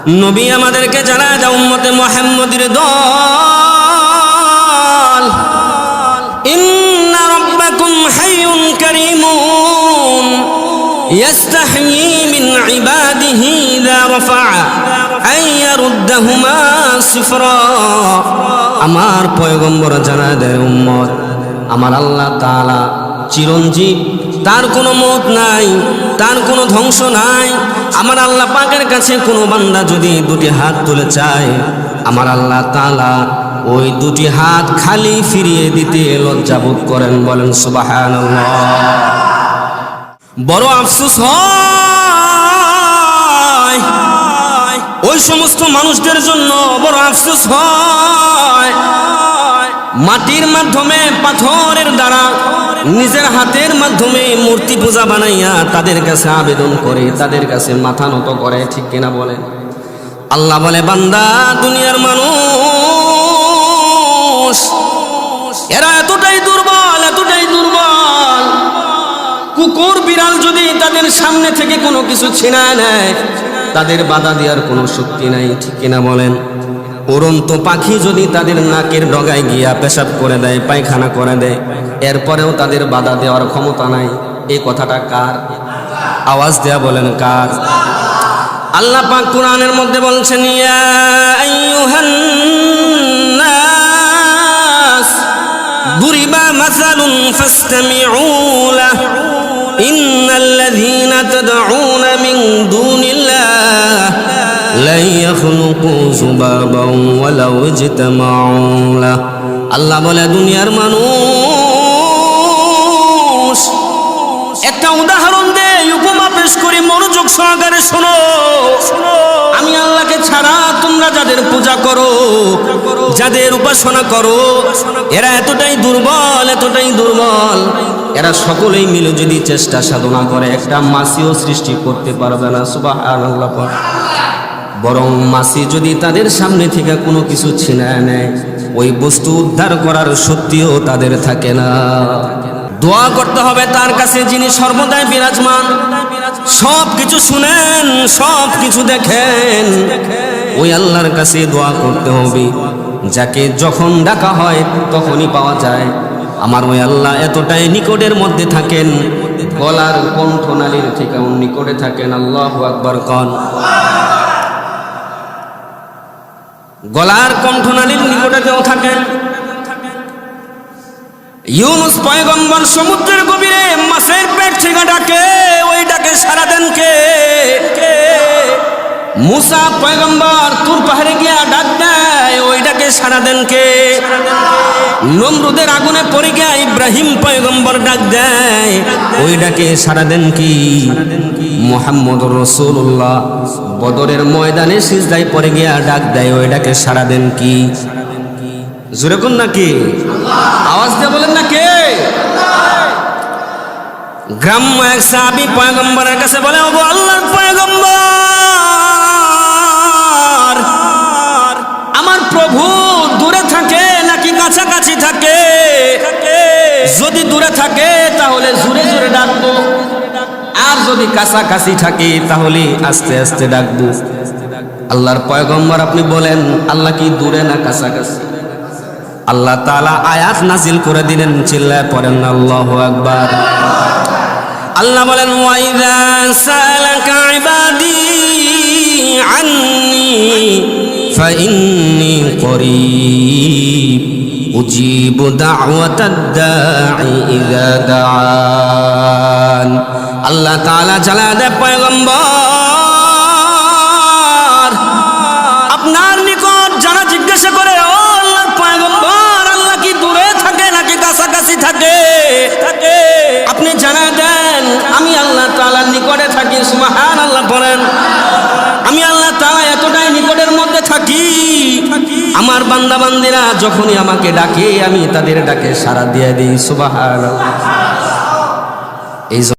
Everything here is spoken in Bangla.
নবী আমাদেরকে জানায় দাও উম্মতে মুহাম্মদের দল, ইন্না রাব্বাকুম হাইয়ুন কারীমুন ইয়াস্তাহয়ী মিন ইবাদিহি ইযা রাফা আন ইয়ারুদ্দাহুমা সিফরা। আমার পয়গম্বর জানায় দেয় উম্মত, আমার আল্লাহ তাআলা চিরঞ্জীব, তার কোনো মত নাই, তার কোনো ধ্বংস নাই। আমার আল্লাহ পাকের কাছে কোনো বান্দা যদি দুটি হাত তুলে চায়, আমার আল্লাহ তাআলা ওই দুটি হাত খালি ফিরিয়ে দিতে লজ্জাবোধ করেন। বলেন সুবহানাল্লাহ। বড় আফসোস হয় ওই সমস্ত মানুষদের জন্য, বড় আফসোস হয় মাটির মাধ্যমে, পাথরের দ্বারা, নিজের হাতের মাধ্যমে মূর্তি পূজা বানাইয়া তাদের কাছে আবেদন করে, তাদের কাছে মাথা নত করে। ঠিক কিনা বলেন? আল্লাহ বলে, বান্দা, দুনিয়ার মানুষ এরা এতটাই দুর্বল, এতটাই দুর্বল, কুকুর বিড়াল যদি তাদের সামনে থেকে কোনো কিছু ছিনায় নেয়, তাদের বাধা দেওয়ার কোনো শক্তি নাই। ঠিক কিনা বলেন? উড়ন্ত পাখি যদি তাদের নাকের ডগায় গিয়া পেশাব করে দেয়, পায়খানা করে দেয়, এরপরেও তাদের বাধা দেওয়ার ক্ষমতা নাই। এই কথাটা কার? আওয়াজ দেয়া বলেন কার? আল্লাহ পাক কোরআনের মধ্যে বলছেন, ইয়া আইয়ুহান নাস দুরিবা মাসালুন ফাসতামিউ লাহু ইন্নাল্লাযীনা তাদউনা মিন দুনিল্লাহ লা ইয়াখলুকু যুবাবান ওয়ালাউ ইজতামাউ লাহু। আল্লাহ বলে, দুনিয়ার মানুষ, একটা উদাহরণ দে, উপমা পেশ করি, মনোযোগ সহকারে শোনো। আমি আল্লাহকে ছাড়া তোমরা যাদের পূজা করো, যাদের উপাসনা করো, এরা এতটাই দুর্বল, এতটাই দুর্বল, এরা সকলেই মিলে যদি চেষ্টা সাধনা করে একটা মাছিও সৃষ্টি করতে পারবে না। সুবহানাল্লাহ। বরং মাছি যদি তাদের সামনে থেকে কোনো কিছু ছিনায় নেয়, ওই বস্তু উদ্ধার করার শক্তিও তাদের থাকে না। দোয়া করতে হবে তার কাছে যিনি সর্বদাই বিরাজমান, সব কিছু শুনেন, সব কিছু দেখেন। ওই আল্লাহর কাছে দোয়া করতে হবে, যাকে যখন ডাকা হয় তখনই পাওয়া যায়। আমার ওই আল্লাহ এতটাই নিকটের মধ্যে থাকেন, গলার কণ্ঠনালীর থেকে নিকটে থাকেন। আল্লাহু আকবার কোন? গলার কণ্ঠনালীর নিকটে কেউ থাকেন। ইউনুস পয়গম্বর সমুদ্রের গভীরে মাছের পেট থেকে ডাকে, ওই ডাকে সাড়া দেন কে? মুসা পয়গম্বর তুর পাহাড়ে গিয়া ডাক দেয়, ওই ডাকে সাড়া দেন কে? নমরুদের আগুনে পড়ে গিয়া ইব্রাহিম পয়গম্বর ডাক দেয়, ওই ডাকে সাড়া দেন কি? মুহাম্মদুর রাসূলুল্লাহ বদরের ময়দানে সিজদায় পড়ে গিয়া ডাক দেয়, ওই ডাকে সাড়া দেন কি? জোরে কোন নাকি? আওয়াজ দিয়ে বলেন না কে? গ্রাম্য এক সাহাবী পয়গম্বরের কাছে বলে, ওগো আল্লাহর পয়গম্বর, আমার প্রভু দূরে থাকে নাকি কাছাকাছি থাকে? যদি দূরে থাকে তাহলে জোরে জোরে ডাকবো, আর যদি কাছাকাছি থাকে তাহলে আস্তে আস্তে ডাকবো। আল্লাহর পয়গম্বর, আপনি বলেন আল্লাহ কি দূরে না কাছাকাছি? আল্লাহ তাআলা আয়াত নাজিল করে দিলেন, চিল্লায় পড়েন আল্লাহু আকবার। আল্লাহ বলেন, ওয়াইযা সালাকা ইবাদি আন্নী ফাইন্নী করিব উজিবু দাওয়াতাদ দাঈ ইযা দাআন। আল্লাহ তাআলা জানা দেয় পয়গম্বর, আপনার নিকট যারা জিজ্ঞাসা করে, ও আল্লাহর পয়গম্বর, আল্লাহ কি দূরে থাকে নাকি কাছাকাছি থাকে? আপনি জানা দেন আমি আল্লাহ তাআলার নিকটে থাকি। সুবহানাল্লাহ পড়েন। আমি আল্লাহ তাআলা এতটাই নিকটের মধ্যে থাকি, আমার বান্দা বান্দিরা যখনই আমাকে ডাকে আমি তাদের ডাকে সাড়া দিয়ে দিই। সুবহানাল্লাহ। এই